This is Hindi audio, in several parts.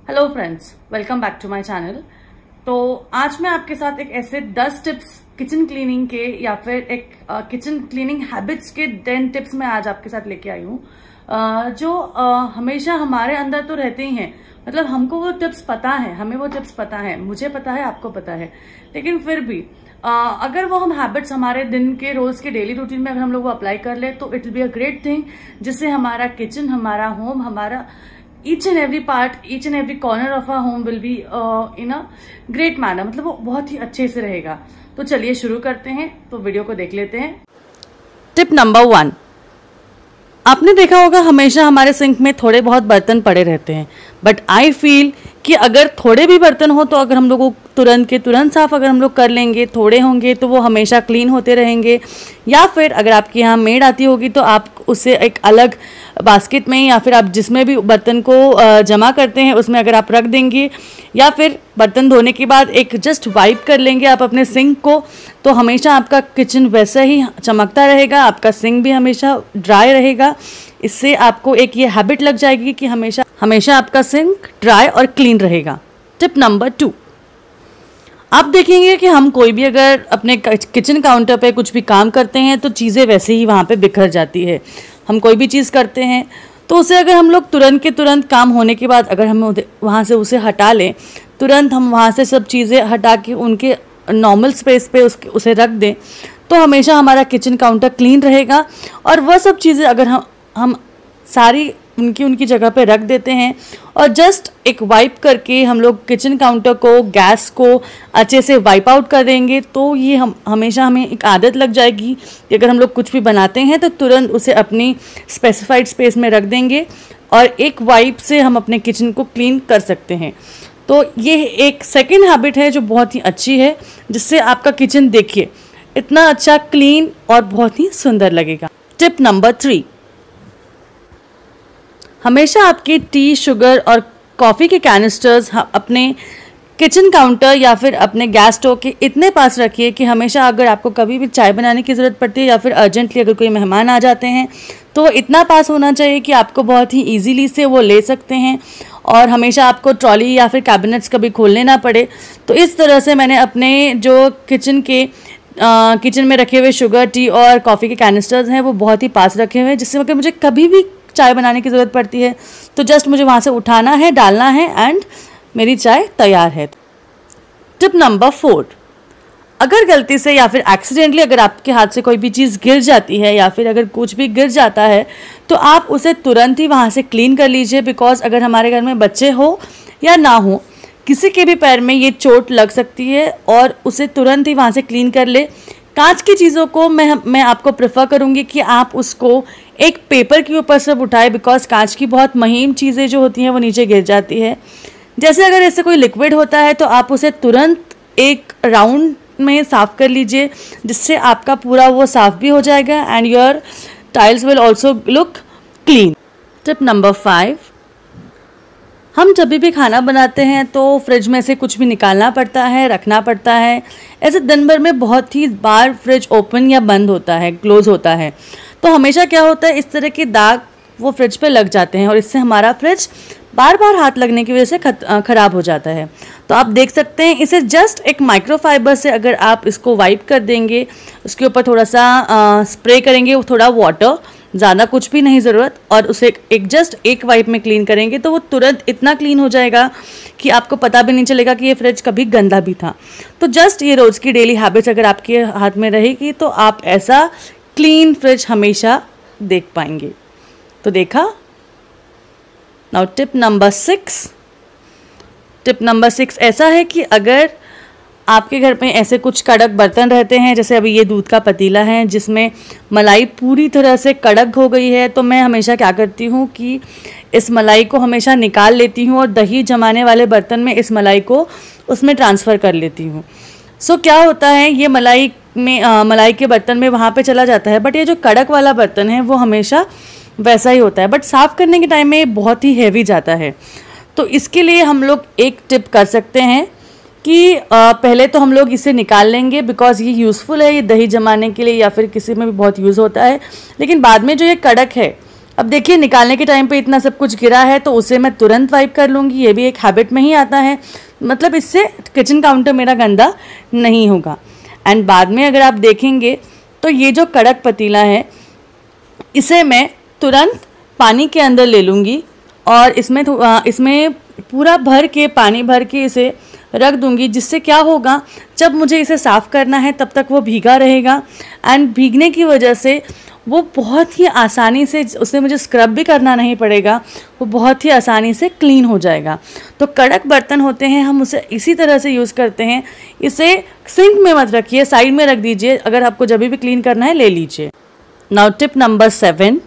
Hello friends, welcome back to my channel. तो आज मैं आपके साथ एक ऐसे 10 टिप्स किचन क्लीनिंग के या फिर एक किचन क्लीनिंग हैबिट्स के 10 टिप्स मैं आज आपके साथ लेके आई हूँ, जो हमेशा हमारे अंदर तो रहते ही हैं। मतलब हमको वो टिप्स पता है, हमें वो टिप्स पता है, मुझे पता है, आपको पता है, लेकिन फिर भी अगर वो हम हैबिट्स हमारे दिन के रोज के डेली रूटीन में अगर हम लोग वो अप्लाई कर ले तो it will be a great thing, जिससे हमारा किचन, हमारा होम, हमारा each and every part, each and every corner of our home will be in a great manner. मतलब वो बहुत ही अच्छे से रहेगा। तो चलिए शुरू करते हैं, तो वीडियो को देख लेते हैं। टिप नंबर 1, आपने देखा होगा हमेशा हमारे सिंक में थोड़े बहुत बर्तन पड़े रहते हैं, बट आई फील कि अगर थोड़े भी बर्तन हो तो अगर हम लोग को तुरंत के तुरंत साफ अगर हम लोग कर लेंगे, थोड़े होंगे तो वो हमेशा क्लीन होते रहेंगे। या फिर अगर आपके यहाँ मेड आती होगी तो आप उसे एक अलग बास्केट में या फिर आप जिसमें भी बर्तन को जमा करते हैं उसमें अगर आप रख देंगे, या फिर बर्तन धोने के बाद एक जस्ट वाइप कर लेंगे आप अपने सिंक को, तो हमेशा आपका किचन वैसा ही चमकता रहेगा, आपका सिंक भी हमेशा ड्राई रहेगा। इससे आपको एक ये हैबिट लग जाएगी कि हमेशा हमेशा आपका सिंक ड्राई और क्लीन रहेगा। टिप नंबर 2, आप देखेंगे कि हम कोई भी अगर अपने किचन काउंटर पे कुछ भी काम करते हैं तो चीज़ें वैसे ही वहाँ पे बिखर जाती है। हम कोई भी चीज़ करते हैं तो उसे अगर हम लोग तुरंत के तुरंत काम होने के बाद अगर हम वहाँ से उसे हटा लें, तुरंत हम वहाँ से सब चीज़ें हटा के उनके नॉर्मल स्पेस पे उसे रख दें, तो हमेशा हमारा किचन काउंटर क्लीन रहेगा। और वह सब चीज़ें अगर हम सारी उनकी जगह पे रख देते हैं और जस्ट एक वाइप करके हम लोग किचन काउंटर को, गैस को अच्छे से वाइप आउट कर देंगे, तो ये हमेशा हमें एक आदत लग जाएगी कि अगर हम लोग कुछ भी बनाते हैं तो तुरंत उसे अपनी स्पेसिफाइड स्पेस में रख देंगे और एक वाइप से हम अपने किचन को क्लीन कर सकते हैं। तो ये एक सेकेंड हैबिट है जो बहुत ही अच्छी है, जिससे आपका किचन देखिए इतना अच्छा क्लीन और बहुत ही सुंदर लगेगा। टिप नंबर 3, हमेशा आपके टी, शुगर और कॉफ़ी के कैनिस्टर्स अपने किचन काउंटर या फिर अपने गैस स्टोव के इतने पास रखिए कि हमेशा अगर आपको कभी भी चाय बनाने की ज़रूरत पड़ती है या फिर अर्जेंटली अगर कोई मेहमान आ जाते हैं तो इतना पास होना चाहिए कि आपको बहुत ही इजीली से वो ले सकते हैं और हमेशा आपको ट्रॉली या फिर कैबिनेट्स कभी खोलने ना पड़े। तो इस तरह से मैंने अपने जो किचन में रखे हुए शुगर, टी और कॉफ़ी के कैनिस्टर्स हैं वो बहुत ही पास रखे हुए हैं, जिससे अगर मुझे कभी भी चाय बनाने की ज़रूरत पड़ती है तो जस्ट मुझे वहाँ से उठाना है, डालना है एंड मेरी चाय तैयार है। टिप नंबर 4, अगर गलती से या फिर एक्सीडेंटली अगर आपके हाथ से कोई भी चीज़ गिर जाती है या फिर अगर कुछ भी गिर जाता है तो आप उसे तुरंत ही वहाँ से क्लीन कर लीजिए, बिकॉज अगर हमारे घर में बच्चे हो या ना हो, किसी के भी पैर में ये चोट लग सकती है और उसे तुरंत ही वहाँ से क्लीन कर ले। कांच की चीज़ों को मैं आपको प्रेफर करूँगी कि आप उसको एक पेपर के ऊपर सब उठाए, बिकॉज कांच की बहुत महीन चीज़ें जो होती हैं वो नीचे गिर जाती है। जैसे अगर ऐसे कोई लिक्विड होता है तो आप उसे तुरंत एक राउंड में साफ़ कर लीजिए, जिससे आपका पूरा वो साफ़ भी हो जाएगा and your tiles will also look clean. Tip number 5, हम जब भी खाना बनाते हैं तो फ्रिज में से कुछ भी निकालना पड़ता है, रखना पड़ता है। ऐसे दिन भर में बहुत ही बार फ्रिज ओपन या बंद होता है, क्लोज होता है, तो हमेशा क्या होता है इस तरह के दाग वो फ्रिज पे लग जाते हैं और इससे हमारा फ्रिज बार बार हाथ लगने की वजह से ख़राब हो जाता है। तो आप देख सकते हैं इसे जस्ट एक माइक्रोफाइबर से अगर आप इसको वाइप कर देंगे, उसके ऊपर थोड़ा सा स्प्रे करेंगे, वो थोड़ा वाटर, ज़्यादा कुछ भी नहीं ज़रूरत, और उसे जस्ट एक वाइप में क्लीन करेंगे तो वो तुरंत इतना क्लीन हो जाएगा कि आपको पता भी नहीं चलेगा कि ये फ्रिज कभी गंदा भी था। तो जस्ट ये रोज़ की डेली हैबिट्स अगर आपके हाथ में रहेगी तो आप ऐसा क्लीन फ्रिज हमेशा देख पाएंगे। तो देखा। Now tip number 6, tip number 6 ऐसा है कि अगर आपके घर में ऐसे कुछ कड़क बर्तन रहते हैं, जैसे अभी ये दूध का पतीला है जिसमें मलाई पूरी तरह से कड़क हो गई है, तो मैं हमेशा क्या करती हूँ कि इस मलाई को हमेशा निकाल लेती हूँ और दही जमाने वाले बर्तन में इस मलाई को उसमें ट्रांसफ़र कर लेती हूँ। सो क्या होता है ये मलाई के बर्तन में वहाँ पे चला जाता है, बट ये जो कड़क वाला बर्तन है वो हमेशा वैसा ही होता है, बट साफ़ करने के टाइम में ये बहुत ही हैवी जाता है। तो इसके लिए हम लोग एक टिप कर सकते हैं कि पहले तो हम लोग इसे निकाल लेंगे, बिकॉज ये यूज़फुल है, ये दही जमाने के लिए या फिर किसी में भी बहुत यूज़ होता है, लेकिन बाद में जो ये कड़क है अब देखिए निकालने के टाइम पे इतना सब कुछ गिरा है तो उसे मैं तुरंत वाइप कर लूँगी, ये भी एक हैबिट में ही आता है, मतलब इससे किचन काउंटर मेरा गंदा नहीं होगा। एंड बाद में अगर आप देखेंगे तो ये जो कड़क पतीला है इसे मैं तुरंत पानी के अंदर ले लूँगी और इसमें पूरा भर के पानी भर के इसे रख दूँगी, जिससे क्या होगा जब मुझे इसे साफ़ करना है तब तक वो भीगा रहेगा एंड भीगने की वजह से वो बहुत ही आसानी से, उसमें मुझे स्क्रब भी करना नहीं पड़ेगा, वो बहुत ही आसानी से क्लीन हो जाएगा। तो कड़क बर्तन होते हैं हम उसे इसी तरह से यूज़ करते हैं। इसे सिंक में मत रखिए, साइड में रख दीजिए, अगर आपको जब भी क्लीन करना है ले लीजिए। नाउ टिप नंबर 7,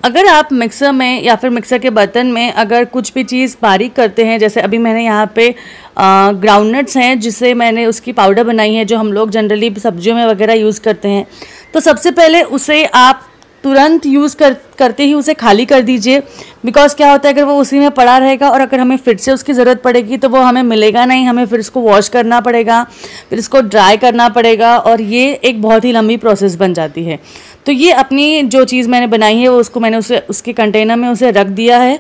अगर आप मिक्सर में या फिर मिक्सर के बर्तन में अगर कुछ भी चीज़ बारीक करते हैं, जैसे अभी मैंने यहाँ पे ग्राउंडनट्स हैं जिससे मैंने उसकी पाउडर बनाई है जो हम लोग जनरली सब्जियों में वगैरह यूज़ करते हैं, तो सबसे पहले उसे आप तुरंत यूज़ करते ही उसे खाली कर दीजिए। बिकॉज क्या होता है अगर वो उसी में पड़ा रहेगा और अगर हमें फिर से उसकी ज़रूरत पड़ेगी तो वो हमें मिलेगा नहीं, हमें फिर इसको वॉश करना पड़ेगा, फिर इसको ड्राई करना पड़ेगा और ये एक बहुत ही लंबी प्रोसेस बन जाती है। तो ये अपनी जो चीज़ मैंने बनाई है वो उसको मैंने उसके कंटेनर में उसे रख दिया है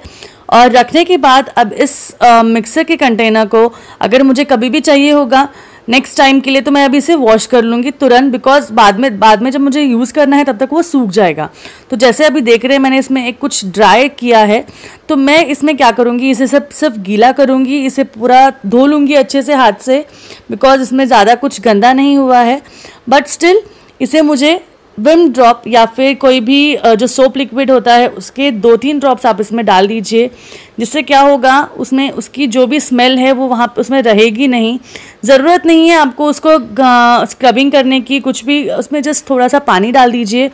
और रखने के बाद अब इस मिक्सर के कंटेनर को अगर मुझे कभी भी चाहिए होगा नेक्स्ट टाइम के लिए तो मैं अभी इसे वॉश कर लूँगी तुरंत, बिकॉज बाद में जब मुझे यूज़ करना है तब तक वो सूख जाएगा। तो जैसे अभी देख रहे हैं मैंने इसमें एक कुछ ड्राई किया है, तो मैं इसमें क्या करूँगी, इसे सिर्फ गीला करूँगी, इसे पूरा धो लूँगी अच्छे से हाथ से, बिकॉज इसमें ज़्यादा कुछ गंदा नहीं हुआ है। बट स्टिल इसे मुझे विम ड्रॉप या फिर कोई भी जो सोप लिक्विड होता है उसके 2-3 ड्रॉप्स आप इसमें डाल दीजिए, जिससे क्या होगा उसमें उसकी जो भी स्मेल है वो वहाँ पे उसमें रहेगी नहीं। ज़रूरत नहीं है आपको उसको स्क्रबिंग करने की कुछ भी, उसमें जस्ट थोड़ा सा पानी डाल दीजिए,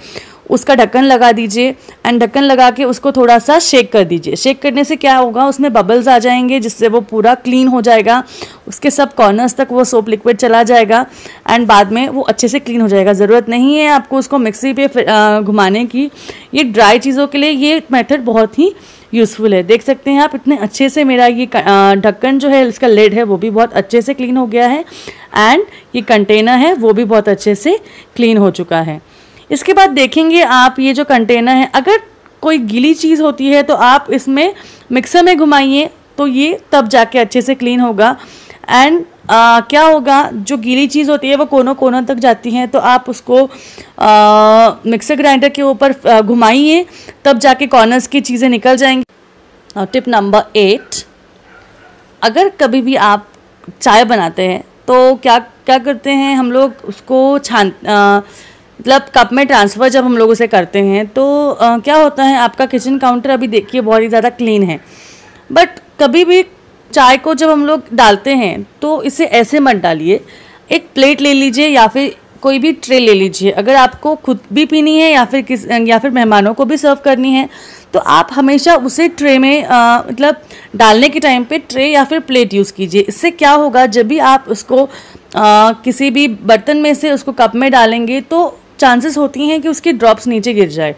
उसका ढक्कन लगा दीजिए एंड ढक्कन लगा के उसको थोड़ा सा शेक कर दीजिए। शेक करने से क्या होगा उसमें बबल्स आ जाएंगे जिससे वो पूरा क्लीन हो जाएगा, उसके सब कॉर्नर्स तक वो सोप लिक्विड चला जाएगा एंड बाद में वो अच्छे से क्लीन हो जाएगा। ज़रूरत नहीं है आपको उसको मिक्सी पे घुमाने की। ये ड्राई चीज़ों के लिए ये मेथड बहुत ही यूज़फुल है। देख सकते हैं आप इतने अच्छे से मेरा ये ढक्कन जो है इसका लिड है वो भी बहुत अच्छे से क्लीन हो गया है एंड ये कंटेनर है वो भी बहुत अच्छे से क्लीन हो चुका है। इसके बाद देखेंगे आप ये जो कंटेनर है, अगर कोई गीली चीज़ होती है तो आप इसमें मिक्सर में घुमाइए तो ये तब जाके अच्छे से क्लीन होगा एंड क्या होगा जो गीली चीज़ होती है वो कोनों कोनों तक जाती हैं, तो आप उसको मिक्सर ग्राइंडर के ऊपर घुमाइए तब जाके कॉर्नर्स की चीज़ें निकल जाएंगी। टिप नंबर 8, अगर कभी भी आप चाय बनाते हैं तो क्या करते हैं हम लोग उसको मतलब कप में ट्रांसफ़र जब हम लोग उसे करते हैं तो क्या होता है आपका किचन काउंटर अभी देखिए बहुत ही ज़्यादा क्लीन है, बट कभी भी चाय को जब हम लोग डालते हैं तो इसे ऐसे मत डालिए। एक प्लेट ले लीजिए या फिर कोई भी ट्रे ले लीजिए, अगर आपको खुद भी पीनी है या फिर मेहमानों को भी सर्व करनी है तो आप हमेशा उसे ट्रे में मतलब डालने के टाइम पे ट्रे या फिर प्लेट यूज़ कीजिए। इससे क्या होगा जब भी आप उसको किसी भी बर्तन में से उसको कप में डालेंगे तो चांसेस होती हैं कि उसकी ड्रॉप्स नीचे गिर जाए,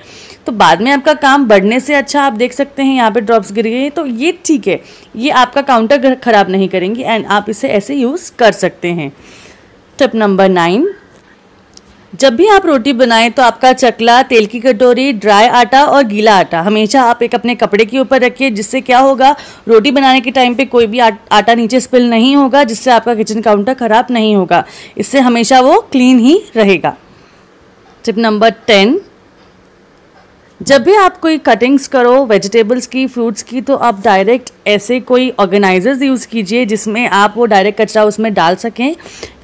तो बाद में आपका काम बढ़ने से अच्छा आप देख सकते हैं यहाँ पे ड्रॉप्स गिर गए तो ये ठीक है, ये आपका काउंटर ख़राब नहीं करेंगी एंड आप इसे ऐसे यूज़ कर सकते हैं। टिप नंबर 9, जब भी आप रोटी बनाएं तो आपका चकला, तेल की कटोरी, ड्राई आटा और गीला आटा हमेशा आप एक अपने कपड़े के ऊपर रखिए, जिससे क्या होगा रोटी बनाने के टाइम पे कोई भी आटा नीचे स्पिल नहीं होगा, जिससे आपका किचन काउंटर ख़राब नहीं होगा, इससे हमेशा वो क्लीन ही रहेगा। टिप नंबर 10, जब भी आप कोई कटिंग्स करो वेजिटेबल्स की, फ्रूट्स की, तो आप डायरेक्ट ऐसे कोई ऑर्गेनाइजर्स यूज़ कीजिए जिसमें आप वो डायरेक्ट कचरा उसमें डाल सकें,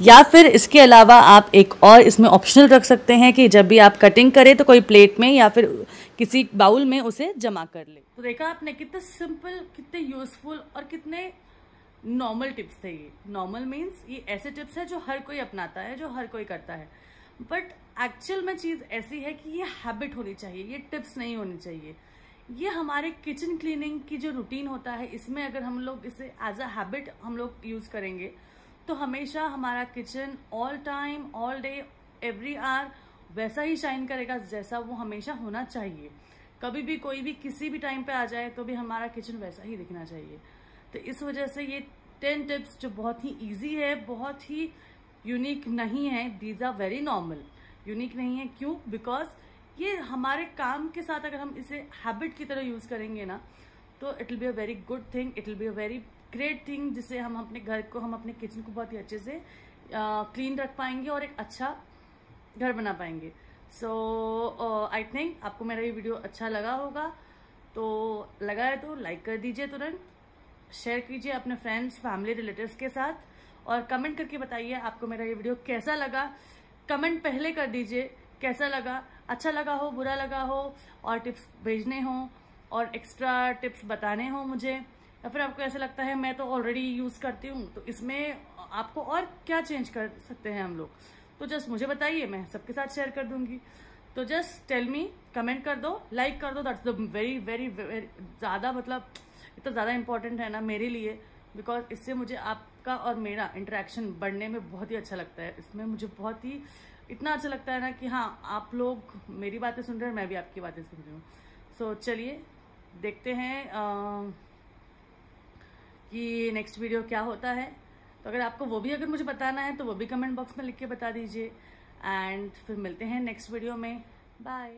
या फिर इसके अलावा आप एक और इसमें ऑप्शनल रख सकते हैं कि जब भी आप कटिंग करें तो कोई प्लेट में या फिर किसी बाउल में उसे जमा कर ले। तो देखा आपने कितने सिंपल, कितने यूज़फुल और कितने नॉर्मल टिप्स थे। ये नॉर्मल मीन्स ये ऐसे टिप्स है जो हर कोई अपनाता है, जो हर कोई करता है, बट एक्चुअल में चीज़ ऐसी है कि ये हैबिट होनी चाहिए, ये टिप्स नहीं होनी चाहिए। ये हमारे किचन क्लीनिंग की जो रूटीन होता है इसमें अगर हम लोग इसे एज अ हैबिट हम लोग यूज़ करेंगे तो हमेशा हमारा kitchen all time, all day, every hour वैसा ही शाइन करेगा जैसा वो हमेशा होना चाहिए। कभी भी कोई भी किसी भी टाइम पे आ जाए तो भी हमारा किचन वैसा ही दिखना चाहिए। तो इस वजह से ये 10 टिप्स जो बहुत ही ईजी है, बहुत ही यूनिक नहीं है, these are very normal. Unique नहीं है क्यों? बिकॉज ये हमारे काम के साथ अगर हम इसे हैबिट की तरह यूज करेंगे ना, तो it will be a very good thing, it will be a very great thing, जिससे हम अपने घर को, हम अपने किचन को बहुत ही अच्छे से क्लीन रख पाएंगे और एक अच्छा घर बना पाएंगे। सो आई थिंक आपको मेरा ये वीडियो अच्छा लगा होगा, तो लगा है तो लाइक कर दीजिए, तुरंत शेयर कीजिए अपने फ्रेंड्स, फैमिली, रिलेटिव्स के साथ, और कमेंट करके बताइए आपको मेरा ये वीडियो कैसा लगा। कमेंट पहले कर दीजिए कैसा लगा, अच्छा लगा हो, बुरा लगा हो, और टिप्स भेजने हो और एक्स्ट्रा टिप्स बताने हो मुझे, या फिर आपको ऐसा लगता है मैं तो ऑलरेडी यूज करती हूँ तो इसमें आपको और क्या चेंज कर सकते हैं हम लोग, तो जस्ट मुझे बताइए, मैं सबके साथ शेयर कर दूंगी। तो जस्ट टेल मी, कमेंट कर दो, लाइक कर दो, that's the very very very ज्यादा, मतलब इतना ज्यादा इंपॉर्टेंट है ना मेरे लिए, बिकॉज इससे मुझे आपका और मेरा इंटरेक्शन बढ़ने में बहुत ही अच्छा लगता है। इसमें मुझे बहुत ही इतना अच्छा लगता है ना कि हाँ, आप लोग मेरी बातें सुन रहे हैं, मैं भी आपकी बातें सुन रही हूँ। सो चलिए देखते हैं कि नेक्स्ट वीडियो क्या होता है। तो अगर आपको वो भी अगर मुझे बताना है तो वो भी कमेंट बॉक्स में लिख के बता दीजिए, एंड फिर मिलते हैं नेक्स्ट वीडियो में। बाय।